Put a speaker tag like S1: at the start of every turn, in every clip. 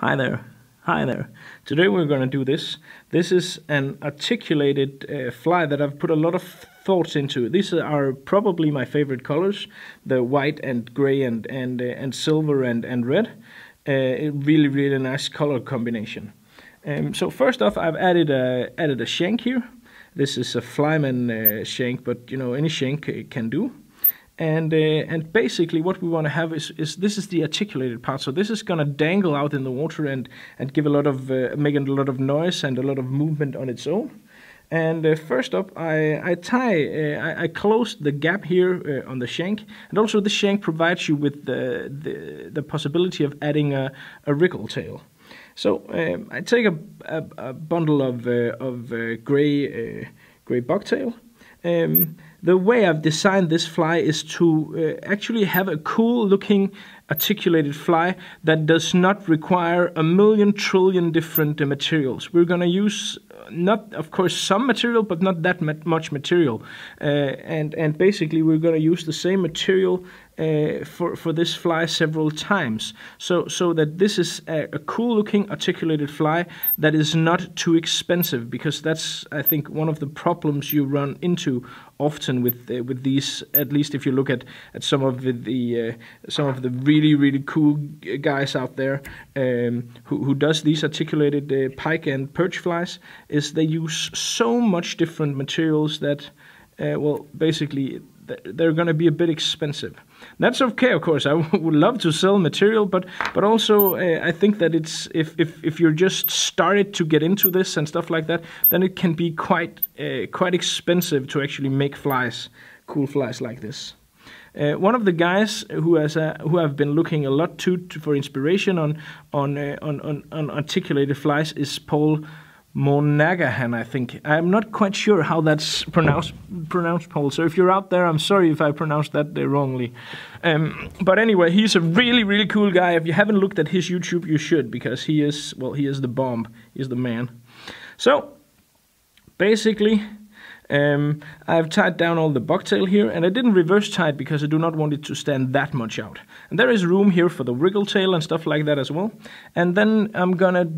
S1: Hi there. Hi there. Today we're going to do this. This is an articulated fly that I've put a lot of thoughts into. These are probably my favorite colors, the white and gray and silver and red. Really nice color combination. So first off, I've added a shank here. This is a flyman shank, but you know, any shank can do. And basically what we want to have is this is the articulated part. So this is gonna dangle out in the water and give a lot of make a lot of noise and a lot of movement on its own. And first up, I close the gap here on the shank, and also the shank provides you with the possibility of adding a wriggle tail. So I take a bundle of gray bucktail. The way I've designed this fly is to actually have a cool looking articulated fly that does not require a million trillion different materials. We're going to use not, of course, some material, but not that much material. And basically we're going to use the same material for this fly several times, so that this is a cool looking articulated fly that is not too expensive, because that's, I think, one of the problems you run into often with these. At least if you look at some of the really cool guys out there who does these articulated pike and perch flies, is they use so much different materials that well, basically they're going to be a bit expensive. That's okay, of course. I would love to sell material, but also I think that it's if you're just started to get into this and stuff like that, then it can be quite expensive to actually make flies, cool flies like this. One of the guys who I've been looking a lot to for inspiration on articulated flies is Paul Monaghan, I think. I'm not quite sure how that's pronounced, Paul. So if you're out there, I'm sorry if I pronounced that wrongly. But anyway, he's a really cool guy. If you haven't looked at his YouTube, you should, because he is the bomb. He's the man. So basically, I've tied down all the bucktail here, and I didn't reverse tie it because I do not want it to stand that much out. And there is room here for the wriggle tail and stuff like that as well. And then I'm gonna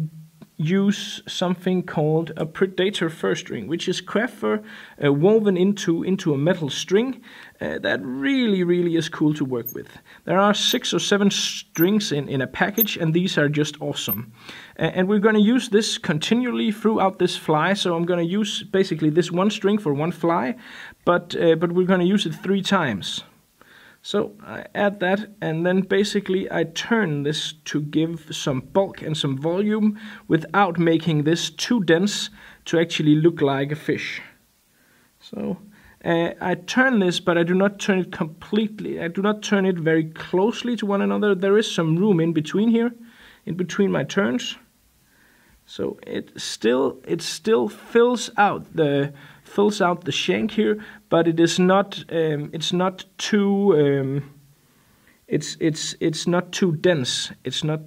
S1: use something called a predator fur string, which is craft fur woven into a metal string that really is cool to work with. There are 6 or 7 strings in a package, and these are just awesome. And we're going to use this continually throughout this fly. So I'm going to use basically this one string for one fly, but we're going to use it 3 times. So I add that, and then basically I turn this to give some bulk and some volume without making this too dense to actually look like a fish. So I turn this, but I do not turn it completely. I do not turn it very closely to one another. There is some room in between here, in between my turns. So it still fills out the shank here, but it is not it's not too it's not too dense. It's not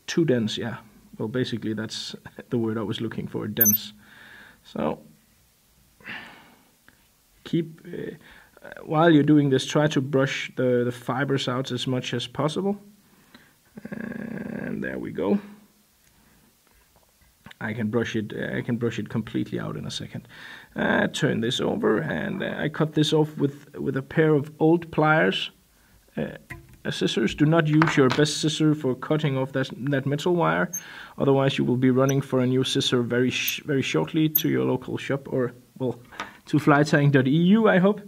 S1: too dense. Yeah. Well, basically that's the word I was looking for, dense. So keep while you're doing this, try to brush the fibers out as much as possible. And there we go. I can brush it completely out in a second. Turn this over, and I cut this off with a pair of old pliers, scissors. Do not use your best scissor for cutting off that metal wire, otherwise you will be running for a new scissor very shortly to your local shop, or well, to flytying.eu, I hope,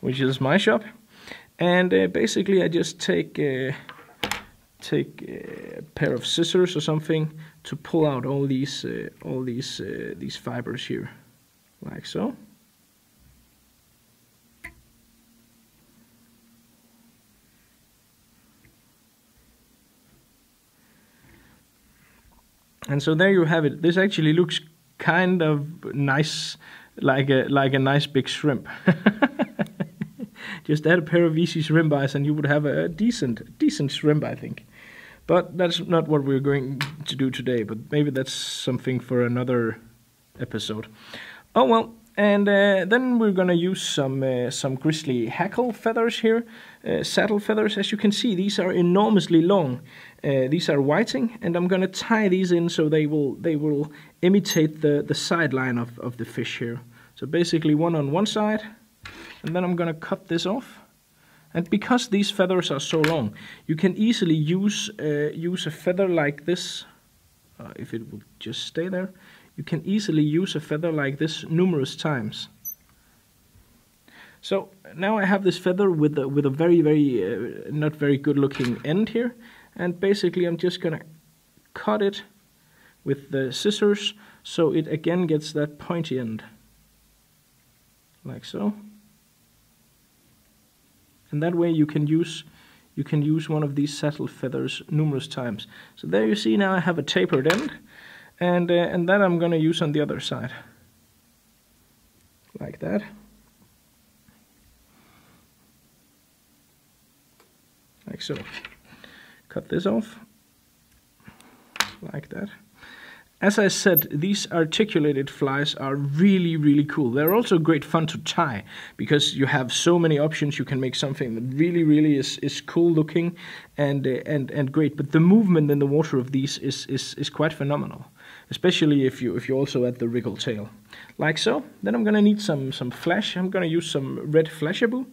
S1: which is my shop. And basically I just take a pair of scissors or something to pull out all these fibers here, like so. And so there you have it. This actually looks kind of nice, like a nice big shrimp. Just add a pair of easy shrimp eyes and you would have a decent shrimp, I think. But that's not what we're going to do today, but maybe that's something for another episode. Oh well, and then we're gonna use some grizzly hackle feathers here. saddle feathers. As you can see, these are enormously long. These are whiting, and I'm gonna tie these in so they will imitate the sideline of the fish here. So basically one on one side, and then I'm gonna cut this off. And because these feathers are so long, you can easily use a feather like this. If it would just stay there, you can easily use a feather like this numerous times. So now I have this feather with a very not very good looking end here, and basically I'm just gonna cut it with the scissors so it again gets that pointy end, like so. And that way you can use one of these saddle feathers numerous times. So there you see, now I have a tapered end, and that I'm gonna use on the other side, like that. Like so. Cut this off, like that. As I said, these articulated flies are really cool. They're also great fun to tie, because you have so many options. You can make something that really is cool looking and great. But the movement in the water of these is quite phenomenal, especially if you also add the wriggle tail, like so. Then I'm gonna need some flash. I'm gonna use some red flashabou.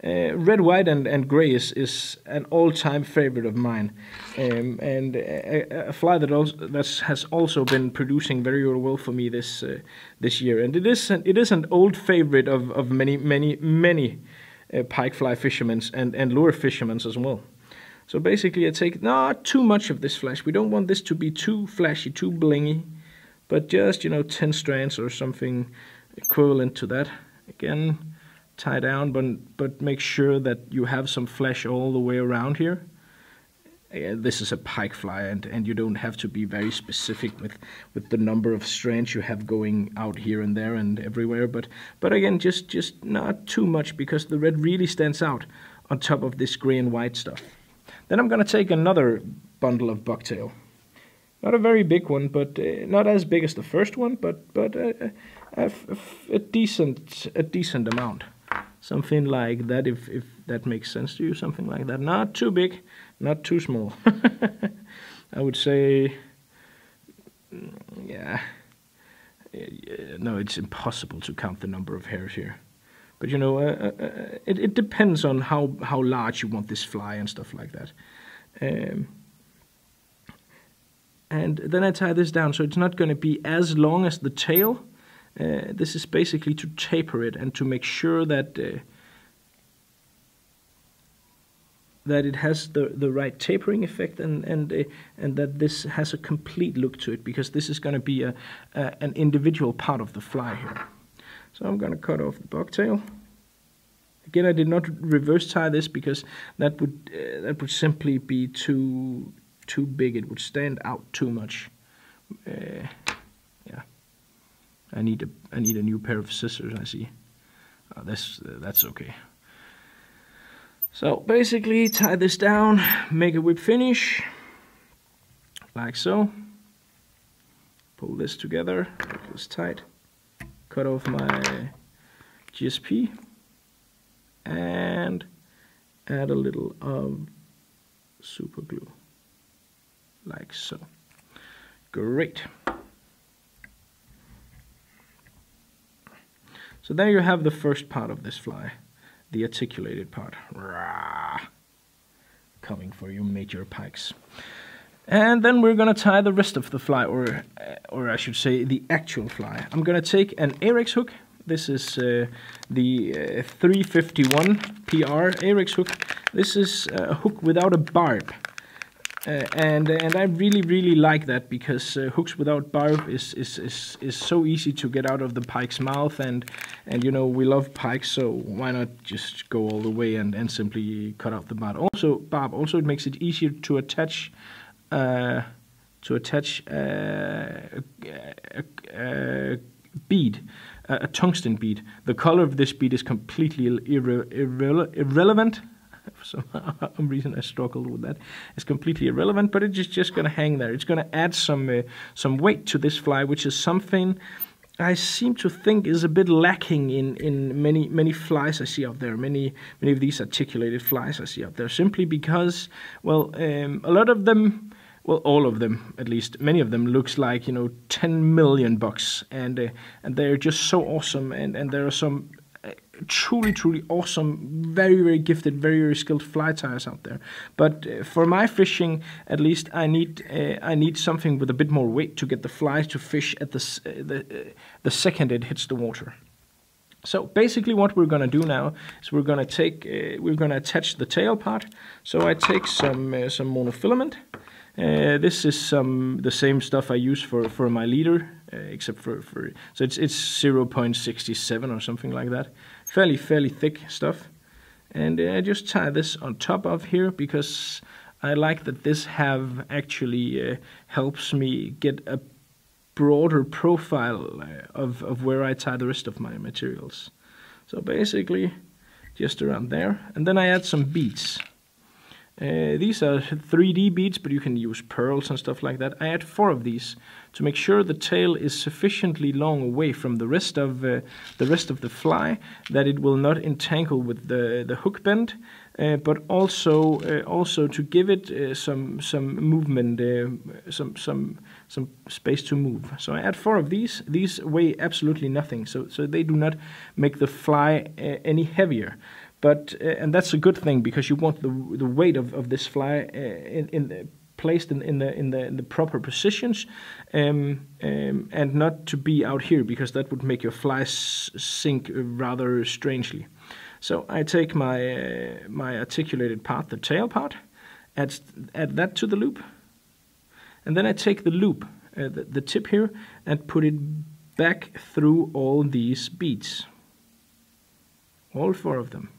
S1: Red, white, and gray is an all-time favorite of mine, and a fly that has also been producing very well for me this year. And it is an old favorite of many pike fly fishermen and lure fishermen as well. So basically, I take not too much of this flash. We don't want this to be too flashy, too blingy, but just 10 strands or something equivalent to that. Again, tie down, but make sure that you have some flash all the way around here. This is a pike fly, and you don't have to be very specific with the number of strands you have going out here and there and everywhere. But again, just not too much, because the red really stands out on top of this gray and white stuff. Then I'm gonna take another bundle of bucktail. Not a very big one, but not as big as the first one, but a decent amount. Something like that, if that makes sense to you, something like that. Not too big, not too small. I would say, yeah. No, it's impossible to count the number of hairs here. But it depends on how large you want this fly and stuff like that. And then I tie this down, so it's not going to be as long as the tail. This is basically to taper it and to make sure that it has the right tapering effect, and that this has a complete look to it, because this is going to be an individual part of the fly here. So I'm going to cut off the bucktail. Again, I did not reverse tie this, because that would simply be too big. It would stand out too much. Yeah. I need a new pair of scissors, I see. That's okay. So basically, tie this down, make a whip finish, like so. Pull this together, make this tight. Cut off my GSP and add a little of super glue, like so. Great. So there you have the first part of this fly, the articulated part. Coming for you major pikes. And then we're gonna tie the rest of the fly, or I should say the actual fly. I'm gonna take an Ahrex hook. This is the 351 PR Ahrex hook. This is a hook without a barb. And I really like that, because hooks without barb is so easy to get out of the pike's mouth, and we love pikes, so why not just go all the way and simply cut out the barb. Also it makes it easier to attach a bead, a tungsten bead. The color of this bead is completely irrelevant. For some reason I struggled with that. It's completely irrelevant, but it's just going to hang there. It's going to add some weight to this fly, which is something I seem to think is a bit lacking in many flies I see out there. Many of these articulated flies I see out there, simply because, well, a lot of them, well, all of them at least, many of them looks like, 10 million bucks, and they're just so awesome, and there are some truly awesome, very gifted, very skilled fly tyers out there. But for my fishing, at least, I need something with a bit more weight to get the fly to fish at the second it hits the water. So basically, what we're gonna do now is we're gonna attach the tail part. So I take some monofilament. This is the same stuff I use for my leader, except for so it's 0.67 or something like that. Fairly thick stuff, and I just tie this on top of here because I like that this have actually helps me get a broader profile of where I tie the rest of my materials. So basically, just around there, and then I add some beads. These are 3D beads, but you can use pearls and stuff like that. I add 4 of these to make sure the tail is sufficiently long away from the rest of the fly that it will not entangle with the hook bend, but also to give it some movement, some space to move. So I add 4 of these. These weigh absolutely nothing, so they do not make the fly any heavier. But and that's a good thing, because you want the weight of this fly placed in the proper positions, and not to be out here, because that would make your fly sink rather strangely. So I take my articulated part, the tail part, add that to the loop, and then I take the loop, the tip here, and put it back through all these beads, all 4 of them.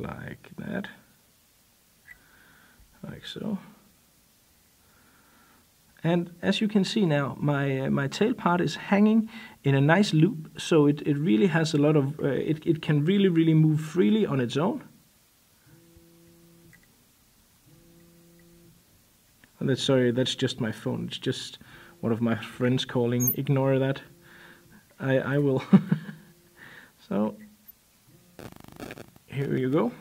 S1: Like that, like so. And as you can see now, my tail part is hanging in a nice loop, so it really has a lot of, it can really move freely on its own. And that's just my phone. It's just one of my friends calling. Ignore that. I will. So here you go,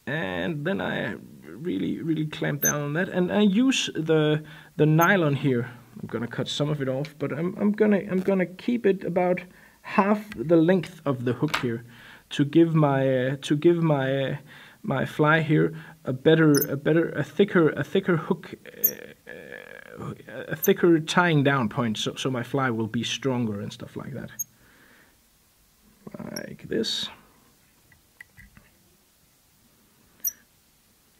S1: and then I really clamp down on that, and I use the nylon here. I'm gonna cut some of it off, but I'm gonna keep it about half the length of the hook here, to give my fly here a thicker hook, a thicker tying down point, so my fly will be stronger and stuff like that, like this.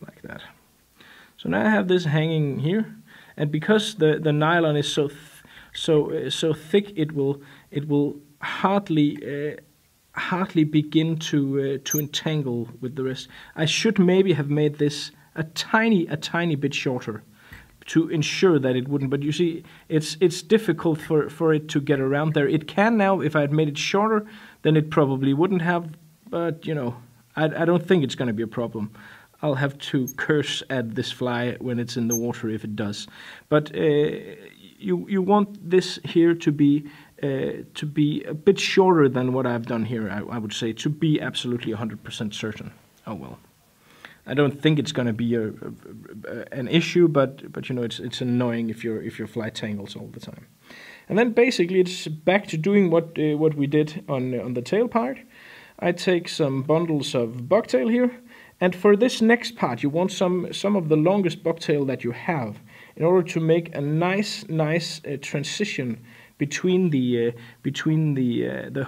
S1: Like that. So now I have this hanging here, and because the nylon is so thick, it will hardly begin to entangle with the rest. I should maybe have made this a tiny bit shorter to ensure that it wouldn't. But you see, it's difficult for it to get around there. It can now. If I had made it shorter, then it probably wouldn't have. But I don't think it's going to be a problem. I'll have to curse at this fly when it's in the water if it does. But you want this here to be a bit shorter than what I've done here, I would say, to be absolutely 100% certain. Oh well, I don't think it's going to be an issue, but it's annoying if your fly tangles all the time. And then basically it's back to doing what we did on the tail part. I take some bundles of bucktail here. And for this next part, you want some of the longest bucktail that you have, in order to make a nice transition between the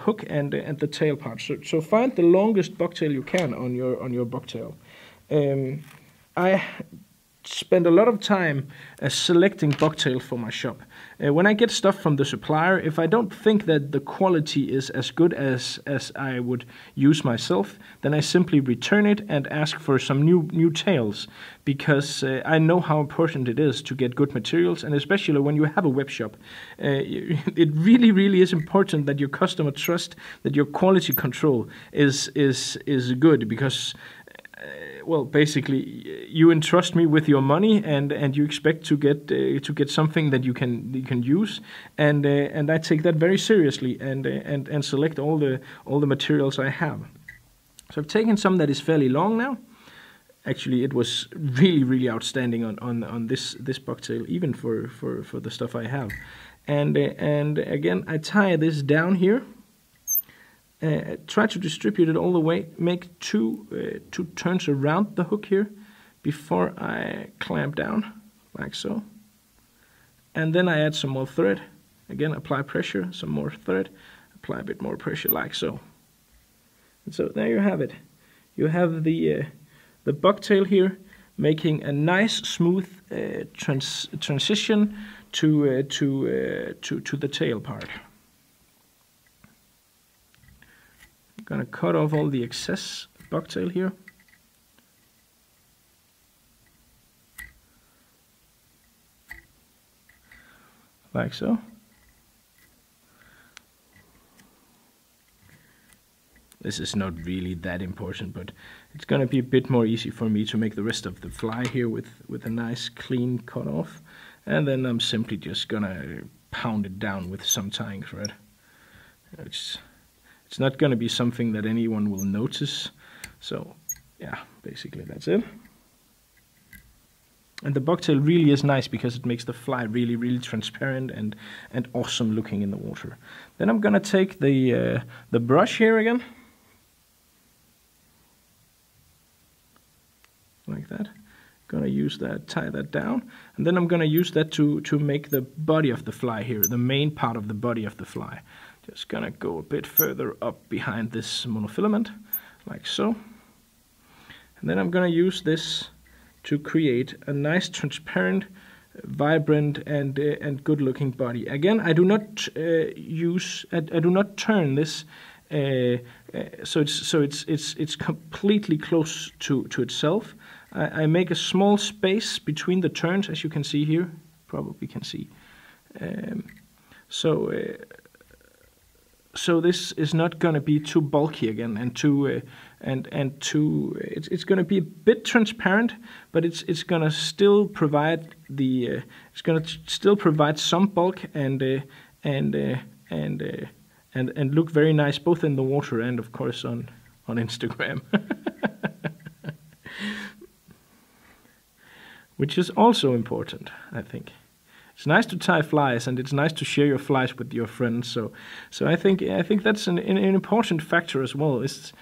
S1: hook and the tail part. So find the longest bucktail you can on your bucktail. I spend a lot of time selecting bucktail for my shop. When I get stuff from the supplier, if I don't think that the quality is as good as I would use myself, then I simply return it and ask for some new tails, because I know how important it is to get good materials, and especially when you have a web shop. It really is important that your customer trust that your quality control is good, because well, basically, you entrust me with your money, and you expect to get something that you can use, and I take that very seriously, and select all the materials I have. So I've taken some that is fairly long now. Actually, it was really outstanding on this bucktail, even for the stuff I have, and again I tie this down here. Try to distribute it all the way. Make two turns around the hook here before I clamp down, like so. And then I add some more thread. Again, apply pressure, some more thread, apply a bit more pressure, like so. And so there you have it. You have the bucktail here, making a nice smooth transition to the tail part. Gonna cut off all the excess bucktail here. Like so. This is not really that important, but it's gonna be a bit more easy for me to make the rest of the fly here with a nice clean cut off. And then I'm simply just gonna pound it down with some tying thread. It's not going to be something that anyone will notice. So, yeah, basically that's it. And the bucktail really is nice because it makes the fly really transparent and awesome looking in the water. Then I'm going to take the brush here again. Like that. Going to use that, tie that down. And then I'm going to use that to make the body of the fly here, the main part of the body of the fly. Just gonna go a bit further up behind this monofilament, like so. And then I'm gonna use this to create a nice, transparent, vibrant, and good-looking body. Again, I do not I do not turn this, so it's completely close to itself. I make a small space between the turns, as you can see here. Probably can see. So this is not going to be too bulky again, and too it's going to be a bit transparent, but it's going to still provide some bulk and look very nice both in the water and of course on Instagram. Which is also important, I think. It's nice to tie flies, and it's nice to share your flies with your friends. So I think that's an important factor as well. Is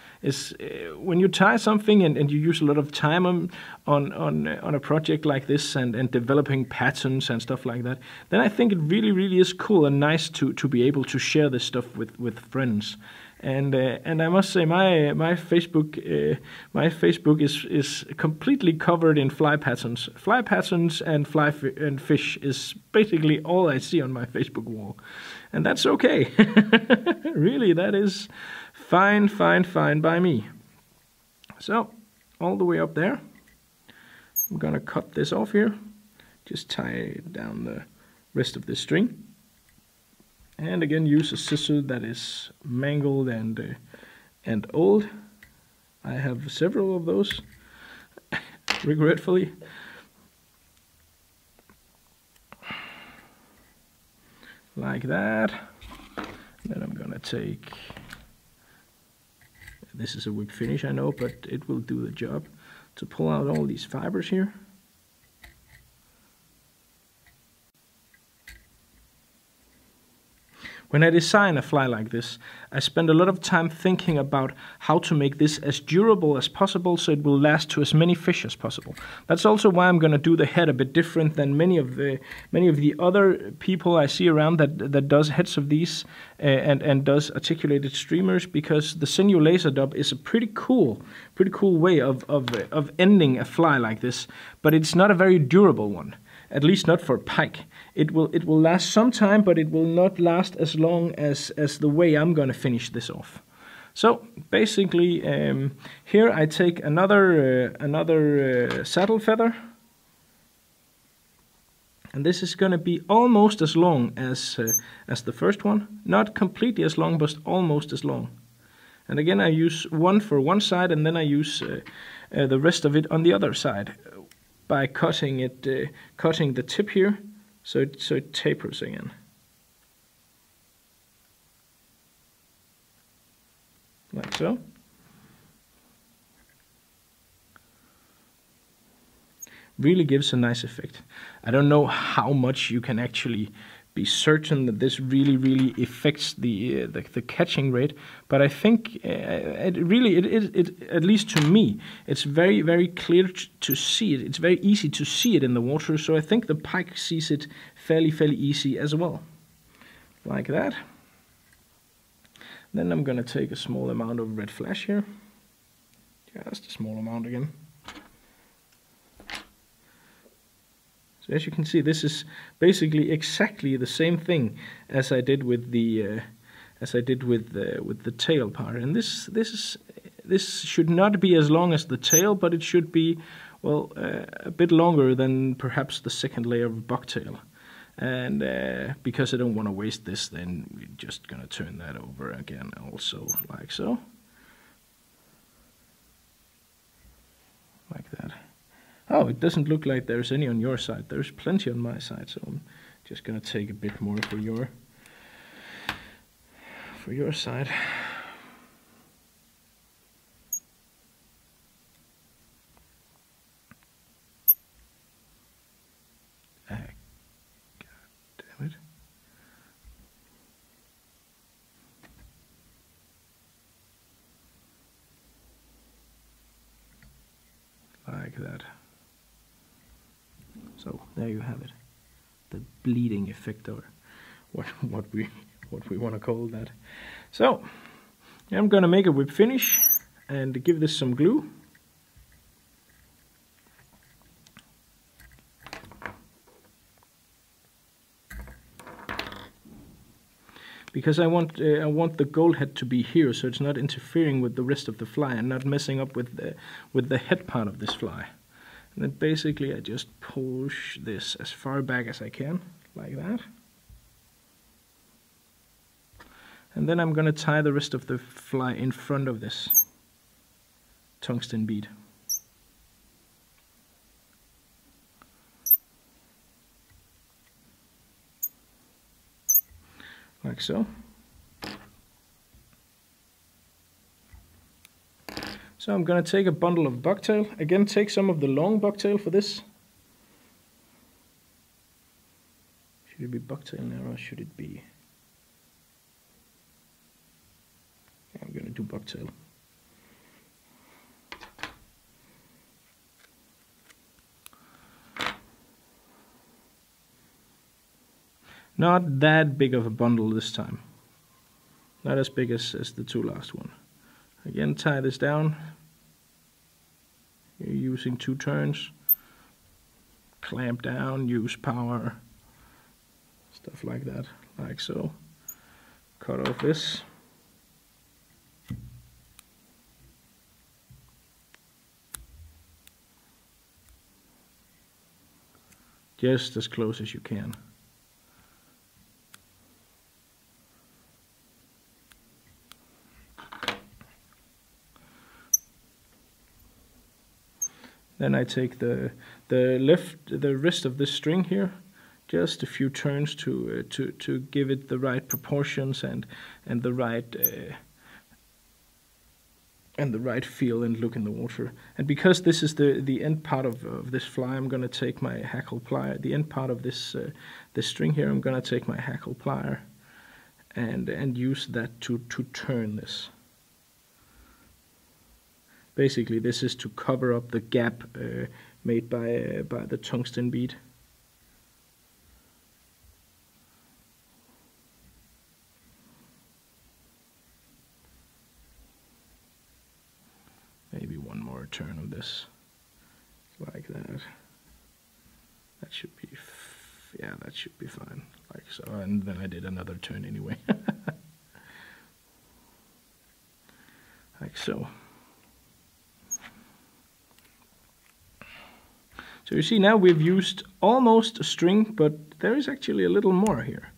S1: when you tie something and you use a lot of time on a project like this and developing patterns and stuff like that, then I think it really is cool and nice to be able to share this stuff with friends. And I must say my Facebook is completely covered in fly patterns. Fly patterns and and fish is basically all I see on my Facebook wall, and that's okay. Really, that is fine by me. So all the way up there, I'm gonna cut this off here. Just tie down the rest of the string. And again, use a scissor that is mangled and old. I have several of those, regretfully. Like that. Then I'm gonna take. This is a whip finish, I know, but it will do the job. To pull out all these fibers here. When I design a fly like this, I spend a lot of time thinking about how to make this as durable as possible so it will last to as many fish as possible. That's also why I'm going to do the head a bit different than many of the other people I see around that does heads of these and does articulated streamers, because the sinew laser dub is a pretty cool way of ending a fly like this, but it's not a very durable one. At least not for pike. It will last some time, but it will not last as long as the way I'm going to finish this off. So basically, here I take another saddle feather, and this is going to be almost as long as the first one. Not completely as long, but almost as long. And again, I use one for one side, and then I use the rest of it on the other side by cutting it, cutting the tip here, so it tapers again. Like so. Really gives a nice effect. I don't know how much you can actually be certain that this really affects the catching rate, but I think it at least to me, it's very clear to see it. It's very easy to see it in the water, so I think the pike sees it fairly easy as well. Like that. Then I'm gonna take a small amount of red flash here. Just a small amount again. So as you can see, this is basically exactly the same thing as I did with the tail part. And this should not be as long as the tail, but it should be, well, a bit longer than perhaps the second layer of bucktail. And because I don't want to waste this, then we're just gonna turn that over again, also like so, like that. Oh, it doesn't look like there's any on your side. There's plenty on my side, so I'm just gonna take a bit more for your side. God damn it. Like that. So there you have it, the bleeding effect, or what we want to call that. So I'm gonna make a whip finish and give this some glue. Because I want the gold head to be here, so it's not interfering with the rest of the fly and not messing up with the head part of this fly. And then basically I just push this as far back as I can, like that. And then I'm gonna tie the rest of the fly in front of this tungsten bead. Like so. So I'm gonna take a bundle of bucktail. Again, take some of the long bucktail for this. Should it be bucktail now, or should it be? I'm gonna do bucktail. Not that big of a bundle this time. Not as big as the two last one. Again, tie this down. You're using 2 turns. Clamp down, use power. Stuff like that, like so. Cut off this. Just as close as you can. Then I take the rest of this string here, just a few turns to give it the right proportions and the right feel and look in the water. And because this is the end part of this fly, I'm gonna take my hackle plier. The end part of this string here, I'm gonna take my hackle plier and use that to turn this. Basically, this is to cover up the gap made by the tungsten bead. Maybe one more turn of this, like that. That should be, yeah, that should be fine, like so. And then I did another turn anyway, like so. So you see now we've used almost a string, but there is actually a little more here.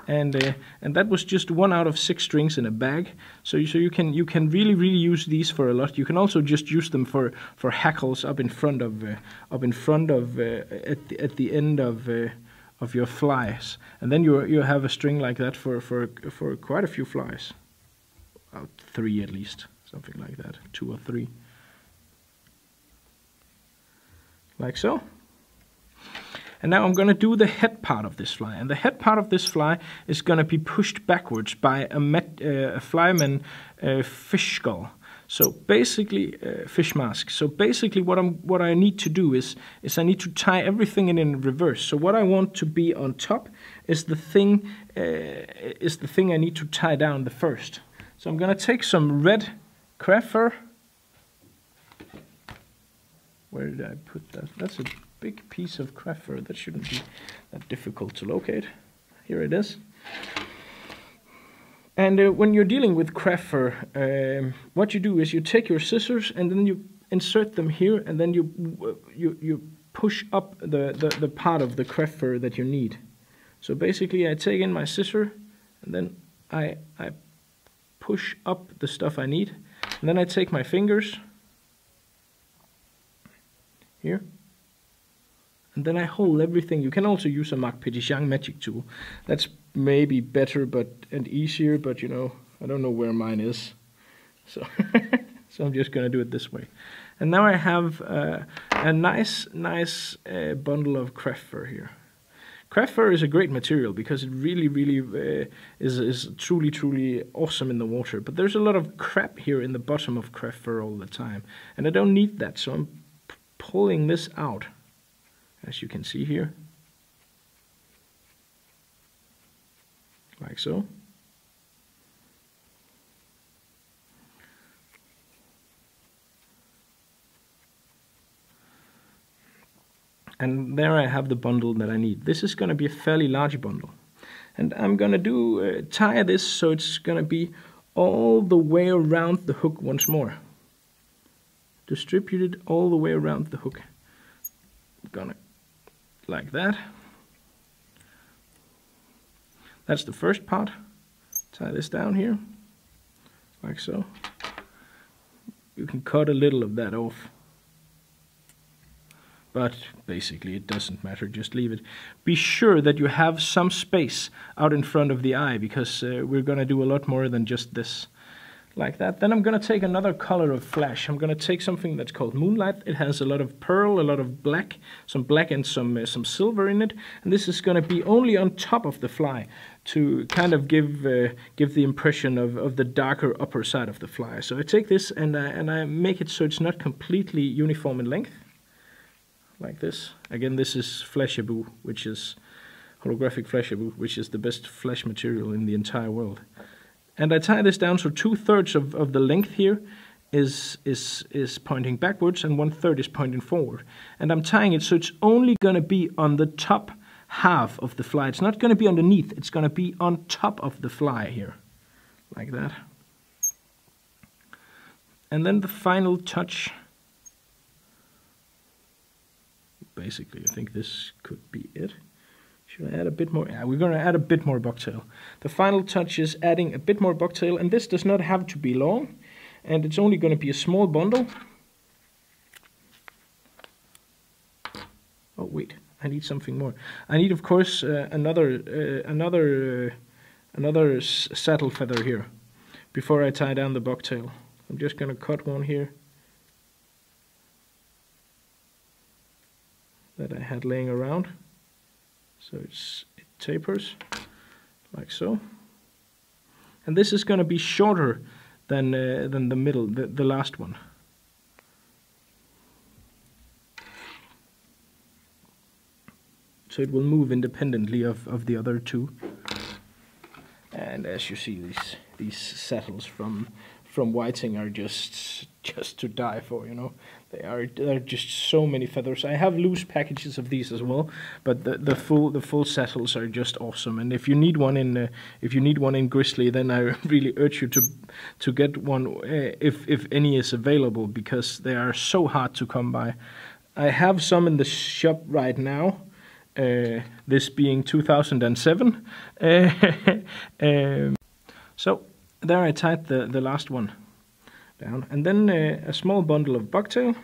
S1: and that was just 1 out of 6 strings in a bag. So you can really use these for a lot. You can also just use them for hackles up in front of at the end of your flies, and then you have a string like that for quite a few flies. 3 at least, something like that, 2 or 3, like so. And now I'm going to do the head part of this fly, and the head part of this fly is going to be pushed backwards by a flyman fish skull. So basically, fish mask. So basically, what I need to do is I need to tie everything in reverse. So what I want to be on top is the thing I need to tie down the first. So I'm going to take some red crab fur. Where did I put that? That's a big piece of crab fur. That shouldn't be that difficult to locate. Here it is. And when you're dealing with crab fur, what you do is you take your scissors and then you insert them here, and then you push up the part of the crab fur that you need. So basically, I take in my scissor, and then I push up the stuff I need, and then I take my fingers here, and then I hold everything. You can also use a Marc Petitjean magic tool. That's maybe better and easier, but you know, I don't know where mine is. So so I'm just gonna do it this way. And now I have a nice bundle of crab fur here. Crab fur is a great material because it really is truly awesome in the water. But there's a lot of crap here in the bottom of crab fur all the time, and I don't need that, so I'm pulling this out, as you can see here, like so. And there I have the bundle that I need. This is going to be a fairly large bundle. And I'm going to tie this so it's going to be all the way around the hook once more. Distribute it all the way around the hook. Gonna like that. That's the first part. Tie this down here, like so. You can cut a little of that off, but basically it doesn't matter, just leave it. Be sure that you have some space out in front of the eye, because we're gonna do a lot more than just this. Like that. Then I'm going to take another color of flash. I'm going to take something that's called Moonlight. It has a lot of pearl, a lot of black, some black and some silver in it. And this is going to be only on top of the fly to kind of give the impression of the darker upper side of the fly. So I take this and I make it so it's not completely uniform in length, like this. Again, this is Flashaboo, which is holographic Flashaboo, which is the best flash material in the entire world. And I tie this down so 2/3 of the length here is pointing backwards and 1/3 is pointing forward. And I'm tying it so it's only going to be on the top half of the fly. It's not going to be underneath, it's going to be on top of the fly here, like that. And then the final touch, basically I think this could be it. Should I add a bit more? Yeah, we're going to add a bit more bucktail. The final touch is adding a bit more bucktail, and this does not have to be long, and it's only going to be a small bundle. Oh wait, I need something more. I need, of course, another saddle feather here before I tie down the bucktail. I'm just going to cut one here that I had laying around. So it tapers, like so. And this is going to be shorter than the middle, the last one. So it will move independently of the other two. And as you see, these saddles from Whiting are just to die for, you know. There are just so many feathers. I have loose packages of these as well, but the full saddles are just awesome. And if you need one in Grizzly, then I really urge you to get one if any is available, because they are so hard to come by. I have some in the shop right now, this being 2007. So there I tied the last one down, and then a small bundle of bucktail,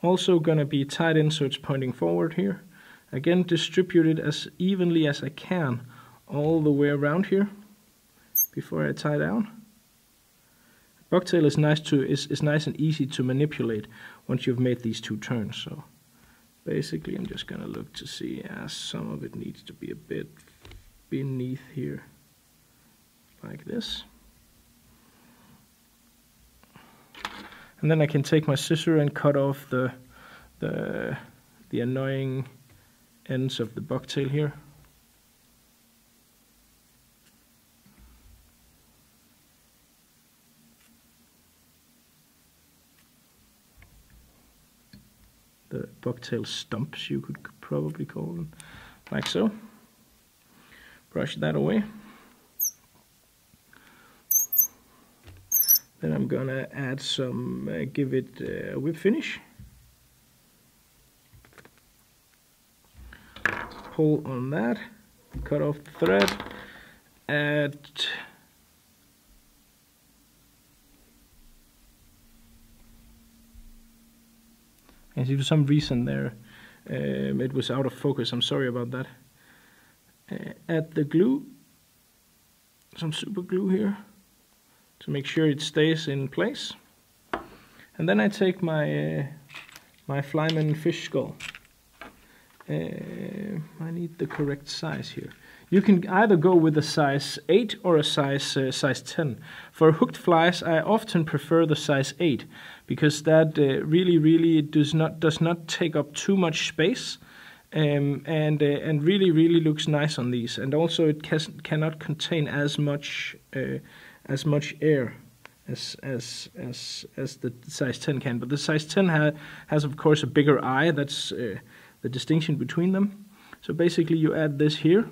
S1: also gonna be tied in so it's pointing forward here. Again, distributed as evenly as I can all the way around here before I tie down. Bucktail is nice and easy to manipulate once you've made these 2 turns. So basically I'm just gonna look to see, some of it needs to be a bit beneath here, like this. And then I can take my scissor and cut off the annoying ends of the bucktail here. The bucktail stumps, you could probably call them, like so. Brush that away. Then I'm gonna add some, give it a whip finish. Pull on that, cut off the thread, add and see, for some reason there it was out of focus, I'm sorry about that. Add the glue, some super glue here to make sure it stays in place. And then I take my my Flyman fish skull. I need the correct size here. You can either go with a size 8 or a size 10. For hooked flies, I often prefer the size 8 because that really does not take up too much space, and really looks nice on these. And also it cannot contain as much air as the size 10 can. But the size 10 has of course a bigger eye. That's the distinction between them. So basically you add this here,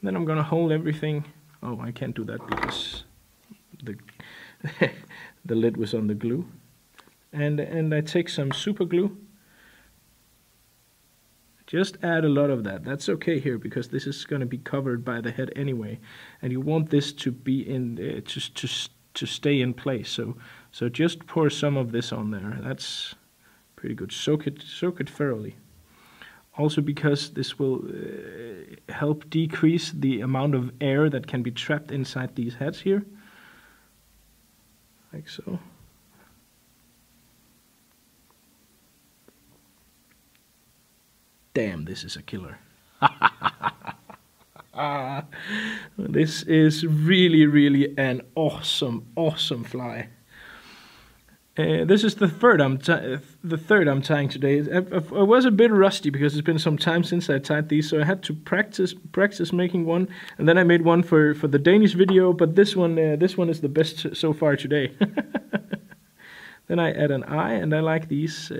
S1: then I'm gonna hold everything. Oh, I can't do that because the the lid was on the glue. And I take some super glue. Just add a lot of that. That's okay here because this is gonna be covered by the head anyway, and you want this to be in to stay in place. So just pour some of this on there. That's pretty good. Soak it thoroughly. Also because this will help decrease the amount of air that can be trapped inside these heads here. Like so. Damn, this is a killer. This is really an awesome fly. This is the third I'm tying today. I was a bit rusty because it's been some time since I tied these, so I had to practice making one, and then I made one for the Danish video. But this one is the best so far today. Then I add an eye, and I like these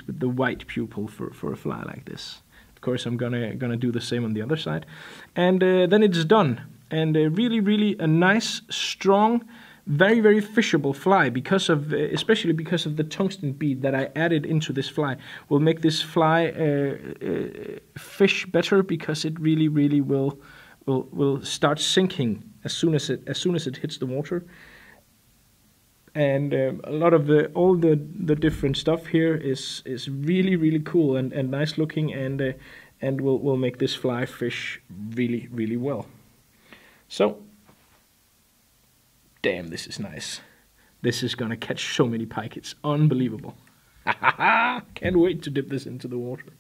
S1: with the white pupil for a fly like this. Of course, I'm gonna do the same on the other side, and then it's done. And really a nice, strong, very fishable fly, because of especially because of the tungsten bead that I added into this fly. Will make this fly fish better, because it really will start sinking as soon as it hits the water. And a lot of all the different stuff here is really cool and nice looking, and will make this fly fish really well. So, damn, this is nice. This is gonna catch so many pike. It's unbelievable. Can't wait to dip this into the water.